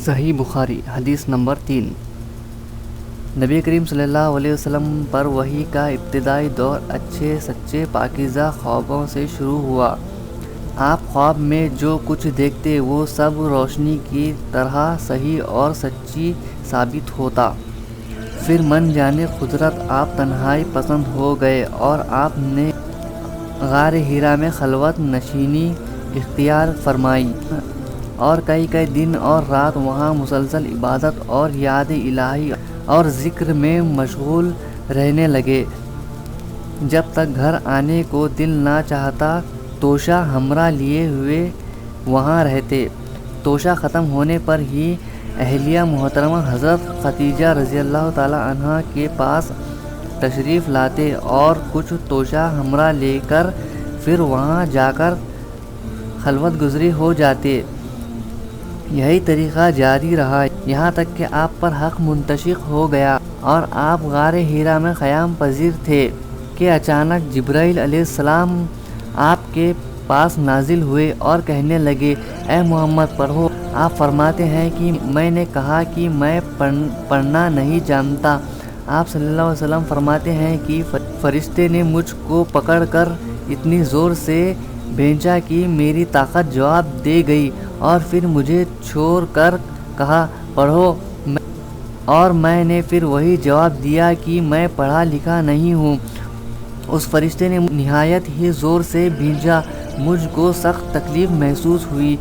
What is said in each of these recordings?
صحیح بخاری حدیث نمبر 3۔ نبی کریم صلی اللہ علیہ وسلم پر وحی کا ابتدائی دور اچھے سچے پاکیزہ خوابوں سے شروع ہوا۔ آپ خواب میں جو کچھ دیکھتے وہ سب روشنی کی طرح صحیح اور سچی ثابت ہوتا۔ پھر من جانے قدرت آپ تنہائی پسند ہو گئے اور آپ نے غار حرا میں خلوت نشینی اختیار فرمائی اور کئی دن اور رات وہاں مسلسل عبادت اور یاد الہی اور ذکر میں مشغول رہنے لگے۔ جب تک گھر آنے کو دل نہ چاہتا توشہ ہمراہ لیے ہوئے وہاں رہتے۔ توشہ ختم ہونے پر ہی اہلیہ محترمہ حضرت خدیجہ رضی اللہ تعالی عنہا کے پاس تشریف لاتے اور کچھ توشہ ہمراہ لے کر پھر وہاں جا کر خلوت گزری ہو جاتے۔ یہی طریقہ جاری رہا یہاں تک کہ آپ پر حق منتشق ہو گیا اور آپ غار حرا میں قیام پذیر تھے کہ اچانک جبرائیل علیہ السلام آپ کے پاس نازل ہوئے اور کہنے لگے، اے محمد پڑھو۔ آپ فرماتے ہیں کہ میں نے کہا کہ میں پڑھنا نہیں جانتا۔ آپ صلی اللہ علیہ وسلم فرماتے ہیں کہ فرشتے نے مجھ کو پکڑ کر اتنی زور سے بھینچا کہ میری طاقت جواب دے گئی اور پھر مجھے چھوڑ کر کہا پڑھو، اور میں نے پھر وہی جواب دیا کہ میں پڑھا لکھا نہیں ہوں۔ اس فرشتے نے نہایت ہی زور سے بھینچا، مجھ کو سخت تکلیف محسوس ہوئی۔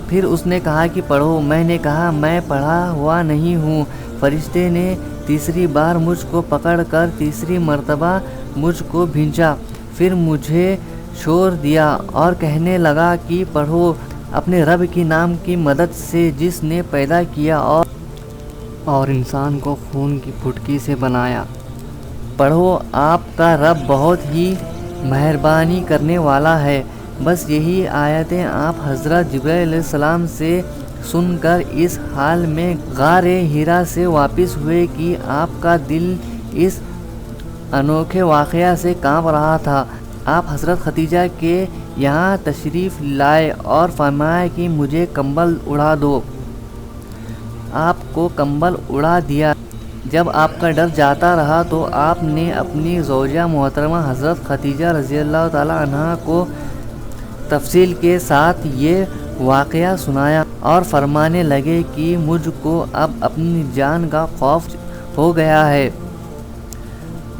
پھر اس نے کہا کہ پڑھو، میں نے کہا میں پڑھا ہوا نہیں ہوں۔ فرشتے نے تیسری بار مجھ کو پکڑ کر تیسری مرتبہ مجھ کو بھینچا، پھر مجھے چھوڑ دیا اور کہنے لگا کہ پڑھو اپنے رب کی نام کی مدد سے جس نے پیدا کیا اور انسان کو خون کی پھٹکی سے بنایا۔ پڑھو آپ کا رب بہت ہی مہربانی کرنے والا ہے۔ بس یہی آیتیں آپ حضرت جبرائیل علیہ السلام سے سن کر اس حال میں غار حرا سے واپس ہوئے کہ آپ کا دل اس انوکھے واقعہ سے کانپ رہا تھا۔ آپ حضرت خدیجہ کے یہاں تشریف لائے اور فرمایا کہ مجھے کمبل اڑا دو۔ آپ کو کمبل اڑا دیا۔ جب آپ کا ڈر جاتا رہا تو آپ نے اپنی زوجہ محترمہ حضرت خدیجہ رضی اللہ تعالی عنہا کو تفصیل کے ساتھ یہ واقعہ سنایا اور فرمانے لگے کہ مجھ کو اب اپنی جان کا خوف ہو گیا ہے۔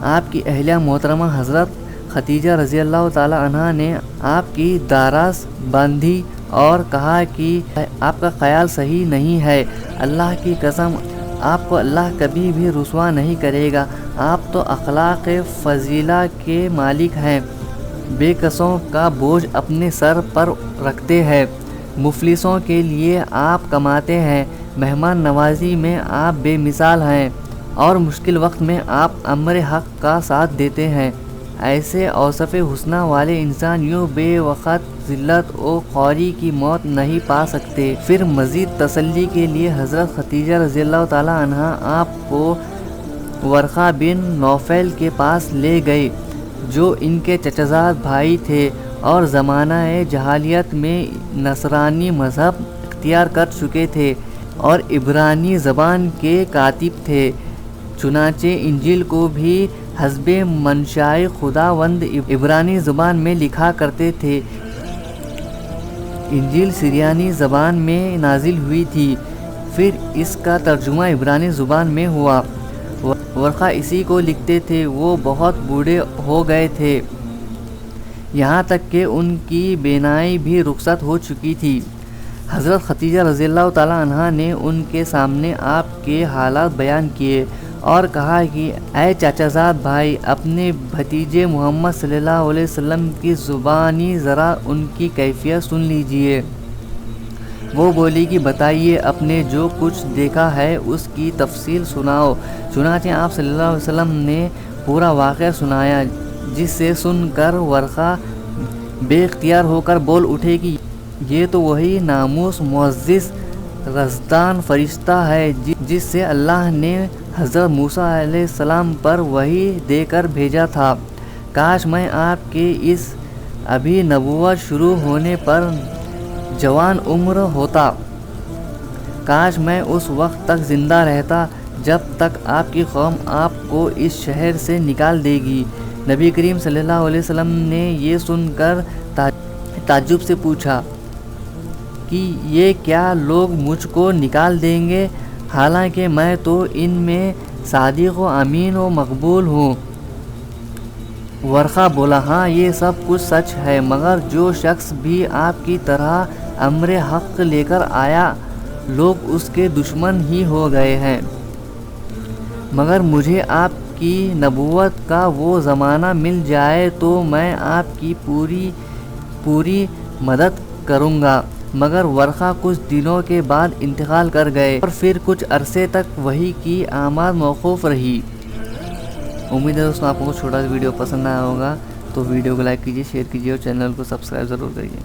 آپ کی اہلیہ محترمہ حضرت خدیجہ رضی اللہ تعالی عنہا نے آپ کی داراس باندھی اور کہا کہ آپ کا خیال صحیح نہیں ہے، اللہ کی قسم آپ کو اللہ کبھی بھی رسوا نہیں کرے گا۔ آپ تو اخلاق فضیلہ کے مالک ہیں، بے کسوں کا بوجھ اپنے سر پر رکھتے ہیں، مفلسوں کے لیے آپ کماتے ہیں، مہمان نوازی میں آپ بے مثال ہیں اور مشکل وقت میں آپ امر حق کا ساتھ دیتے ہیں۔ ایسے اوصاف حسنہ والے انسان یوں بے وقت ذلت و خواری کی موت نہیں پا سکتے۔ پھر مزید تسلی کے لیے حضرت خدیجہ رضی اللہ تعالی عنہا آپ کو ورقہ بن نوفل کے پاس لے گئے جو ان کے چچزاد بھائی تھے اور زمانہ جاہلیت میں نصرانی مذہب اختیار کر چکے تھے اور عبرانی زبان کے کاتب تھے۔ چنانچہ انجیل کو بھی حسب منشائے خداوند عبرانی زبان میں لکھا کرتے تھے۔ انجیل سریانی زبان میں نازل ہوئی تھی، پھر اس کا ترجمہ عبرانی زبان میں ہوا۔ ورقہ اسی کو لکھتے تھے۔ وہ بہت بوڑھے ہو گئے تھے، یہاں تک کہ ان کی بینائی بھی رخصت ہو چکی تھی۔ حضرت خدیجہ رضی اللہ تعالی عنہا نے ان کے سامنے آپ کے حالات بیان کیے اور کہا کہ اے چچا زاد بھائی، اپنے بھتیجے محمد صلی اللہ علیہ وسلم کی زبانی ذرا ان کی کیفیت سن لیجئے۔ وہ بولی کہ بتائیے، اپنے جو کچھ دیکھا ہے اس کی تفصیل سناؤ۔ چنانچہ آپ صلی اللہ علیہ وسلم نے پورا واقعہ سنایا، جس سے سن کر ورقہ بے اختیار ہو کر بول اٹھے کہ یہ تو وہی ناموس معزز رزدان فرشتہ ہے جس سے اللہ نے حضرت موسیٰ علیہ السلام پر وحی دے کر بھیجا تھا۔ کاش میں آپ کے اس ابھی نبوت شروع ہونے پر جوان عمر ہوتا۔ کاش میں اس وقت تک زندہ رہتا جب تک آپ کی قوم آپ کو اس شہر سے نکال دے گی۔ نبی کریم صلی اللہ علیہ وسلم نے یہ سن کر تعجب سے پوچھا کہ یہ کیا لوگ مجھ کو نکال دیں گے، حالانکہ میں تو ان میں صادق و امین و مقبول ہوں۔ ورقہ بولا، ہاں یہ سب کچھ سچ ہے، مگر جو شخص بھی آپ کی طرح امر حق لے کر آیا لوگ اس کے دشمن ہی ہو گئے ہیں، مگر مجھے آپ کی نبوت کا وہ زمانہ مل جائے تو میں آپ کی پوری مدد کروں گا۔ مگر ورقہ کچھ دنوں کے بعد انتقال کر گئے اور پھر کچھ عرصے تک وحی کی آمد موقوف رہی۔ امید ہے دوستوں آپ کو چھوٹا سا ویڈیو پسند آیا ہوگا، تو ویڈیو کو لائک کیجیے، شیئر کیجیے اور چینل کو سبسکرائب ضرور کریے۔